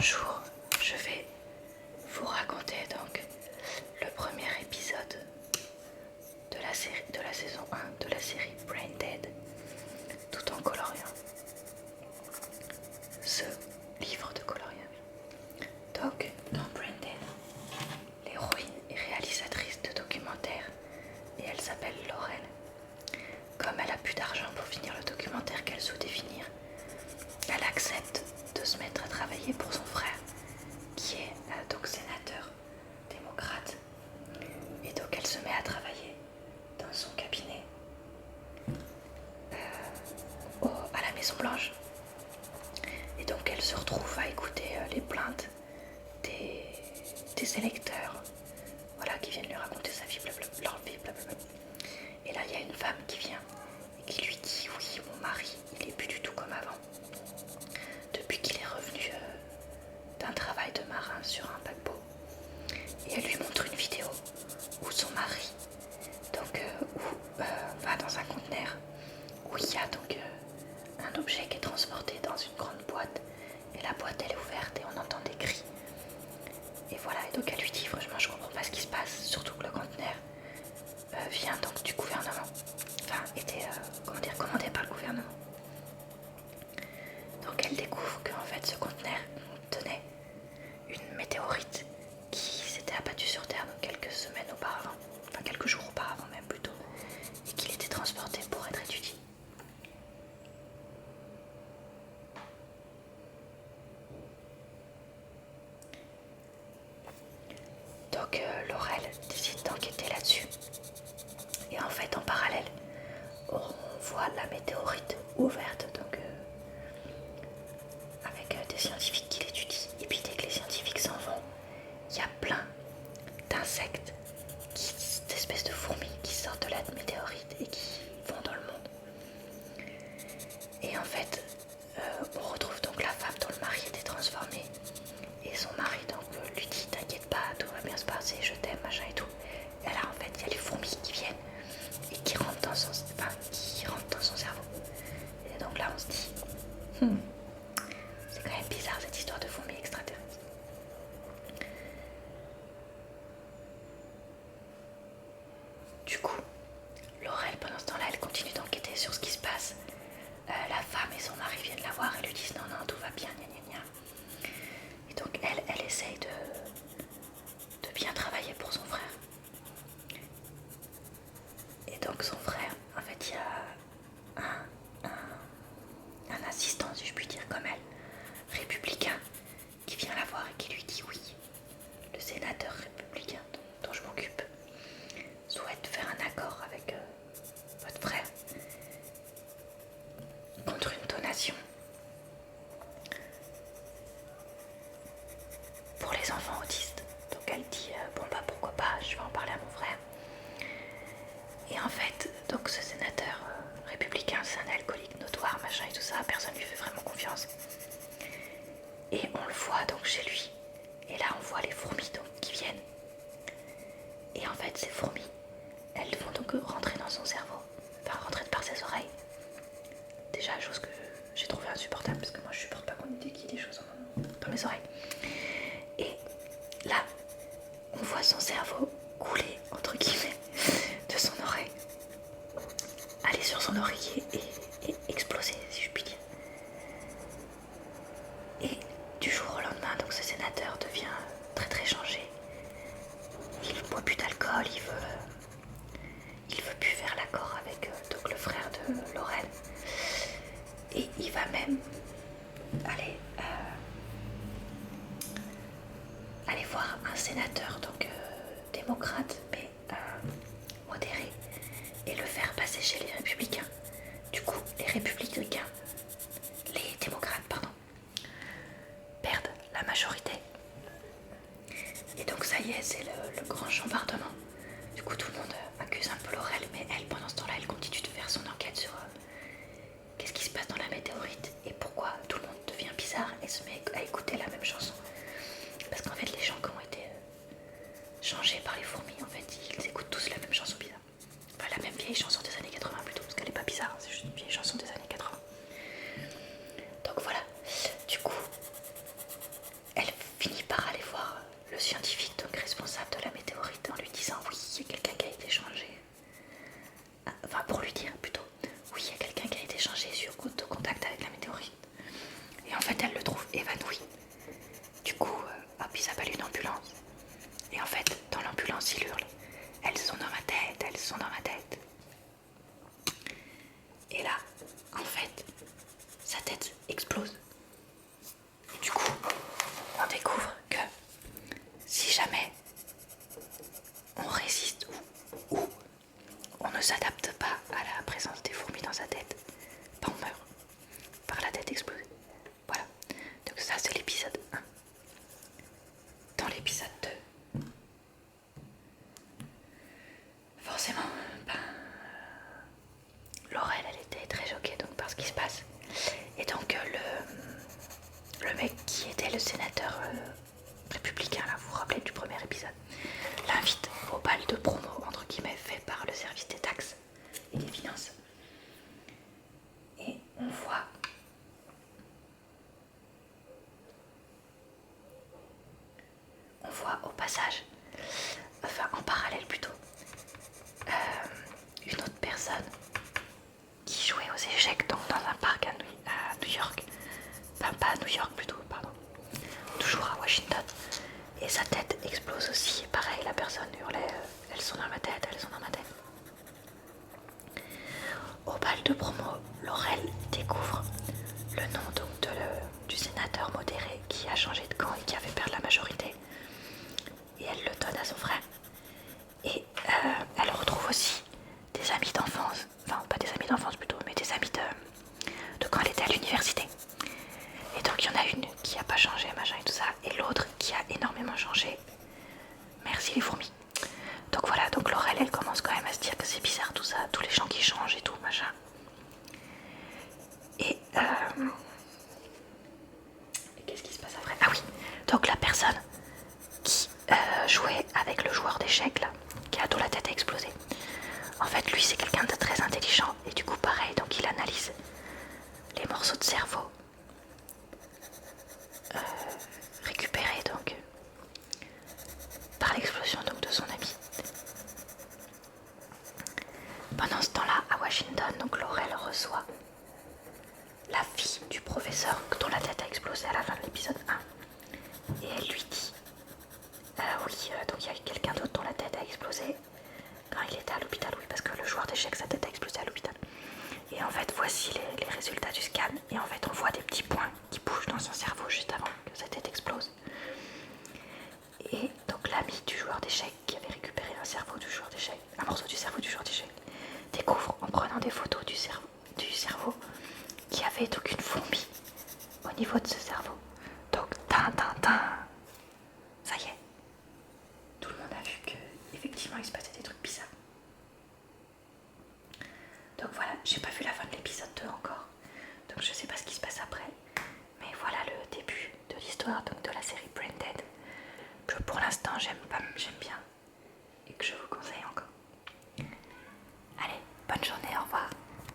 Bonjour, je vais vous raconter donc le premier épisode de la saison 1 de la série Brain Dead, tout en coloriant ce livre de coloriage. Donc, dans Brain Dead, l'héroïne est réalisatrice de documentaires et elle s'appelle Laurel. Comme elle a plus d'argent pour finir le documentaire qu'elle souhaitait finir, elle accepte de se mettre à travailler pour son frère, qui est donc sénateur démocrate. Et donc elle se met à travailler dans son cabinet à la Maison Blanche. Et donc elle se retrouve à écouter les plaintes des électeurs, voilà, qui viennent lui raconter sa vie, leur vie, blablabla. Et là il y a une femme qui vient et qui lui dit: oui, mon mari, il est plus du tout comme avant. Depuis qu'il est revenu d'un travail de marin sur un paquebot. Et elle lui montre une vidéo où son mari va dans un conteneur où il y a donc un objet qui est transporté dans une grande boîte, et la boîte elle est ouverte et on entend des cris. Et voilà, et donc elle lui dit: franchement je comprends pas ce qui se passe, surtout que le conteneur vient donc du gouvernement, enfin était commandé par le gouvernement. Donc elle découvre qu'en fait ce conteneur tenait une météorite qui s'était abattue sur Terre donc quelques semaines auparavant, enfin quelques jours auparavant même plutôt, et qu'il était transporté pour être étudié. Donc Laurel décide d'enquêter là-dessus. Et en fait en parallèle, on voit la météorite ouverte donc avec des scientifiques qui l'étudient. Et puis dès que les scientifiques s'en vont, il y a plein d'insectes, d'espèces de fourmis qui sortent de la météorite et qui vont dans le monde. Et en fait, on retrouve donc la femme dont le mari était transformé. Et son mari donc lui dit: t'inquiète pas, tout va bien se passer, je t'aime, machin et tout. Et là en fait il y a les fourmis qui viennent et qui rentrent dans son cerveau. Et donc là on se dit c'est quand même bizarre cette histoire de fourmis extraterrestres. Du coup, Laurel pendant ce temps-là elle continue d'enquêter sur ce qui se passe. La femme et son mari viennent la voir et lui disent: non tout va bien, gna gna gna. Et donc elle essaye de bien travailler pour son frère. Et donc son frère, en fait il y a un assistant, si je puis dire, comme elle, républicain, qui vient la voir et qui lui dit: oui, le sénateur républicain dont je m'occupe souhaite faire un accord avec votre frère contre une donation pour les enfants autistes. Donc elle dit: bon bah pourquoi pas, je vais en parler à mon frère. Et en fait, donc ce sénateur républicain, c'est un alcoolique notoire, machin et tout ça, personne lui fait vraiment confiance. Et on le voit donc chez lui. Et là on voit les fourmis donc qui viennent. Et en fait ces fourmis, elles vont donc rentrer dans son cerveau, enfin rentrer par ses oreilles. Déjà chose que j'ai trouvé insupportable, parce que moi je supporte pas qu'on ait qu'il y ait des choses dans mes oreilles. Et là, on voit son cerveau couler, entre guillemets, de son oreille, aller sur son oreiller et exploser, si je puis dire. Et du jour au lendemain, donc ce sénateur devient très très changé. Il ne boit plus d'alcool, il veut plus faire l'accord avec donc le frère de Laurel. Et il va même aller voir un sénateur donc démocrate mais modéré et le faire passer chez les républicains. Du coup les démocrates perdent la majorité. Et donc ça y est, c'est le grand chambardement. Du coup tout le monde accuse un peu Laurel, mais elle pendant ce temps-là elle continue de faire son enquête sur qu'est-ce qui se passe dans la météorite et pourquoi tout le monde devient bizarre et se met à écouter la même chanson. Parce qu'en fait les gens qui ont été changés par les fourmis, en fait ils écoutent tous la même chanson bizarre. Enfin la même vieille chanson des années 80 plutôt, parce qu'elle est pas bizarre, c'est juste une vieille chanson des années 80. Donc voilà, du coup de promo entre guillemets fait par le service des taxes et des finances. Et on voit au passage, enfin en parallèle plutôt, une autre personne qui jouait aux échecs donc dans un parc à New York, enfin pas à New York plutôt, pardon, toujours à Washington, et sa tête explose aussi. Pareil, la personne hurlait elles sont dans ma tête, elles sont dans ma tête. Au bal de promo, Laurel découvre le nom donc du sénateur modéré qui a changé de camp et qui a fait perdre la majorité, et elle le donne à son frère. Et elle retrouve aussi des amis d'enfance, enfin pas des amis d'enfance plutôt, mais des amis de quand elle était à l'université. Et donc il y en a une qui a pas changé, machin et tout ça, et l'autre qui a énormément changé. Merci les fourmis. Donc voilà, donc Laurel elle commence quand même à se dire que c'est bizarre tout ça, tous les gens qui changent et tout, machin. Et qu'est-ce qui se passe après? Ah oui, donc la personne qui jouait avec le joueur d'échecs là, dont la tête a explosé. En fait, lui, c'est quelqu'un de très intelligent et du coup, pareil, donc il analyse les morceaux de cerveau récupérés donc par l'explosion donc de son ami. Pendant ce temps-là, à Washington, donc Laurel reçoit la fille du professeur dont la tête a explosé à la fin de l'épisode 1 et elle lui dit oui, donc il y a quelqu'un d'autre dont la tête a explosé quand il était à l'hôpital, oui, parce que le joueur d'échecs, sa tête a explosé à l'hôpital. Et en fait, voici les résultats du scan. Et en fait, on voit des petits points qui bougent dans son cerveau juste avant que sa tête explose. Et donc l'ami du joueur d'échecs qui avait récupéré un morceau du cerveau du joueur d'échecs, découvre en prenant des photos du cerveau qu'il y avait donc une fourmi au niveau de ce cerveau. Donc, ça y est. Tout le monde a vu qu'effectivement il se passait des trucs bizarres. Donc voilà, j'ai pas vu la fin de l'épisode 2 encore, donc je sais pas ce qui se passe après, mais voilà le début de l'histoire donc de la série Brain Dead, que pour l'instant j'aime bien.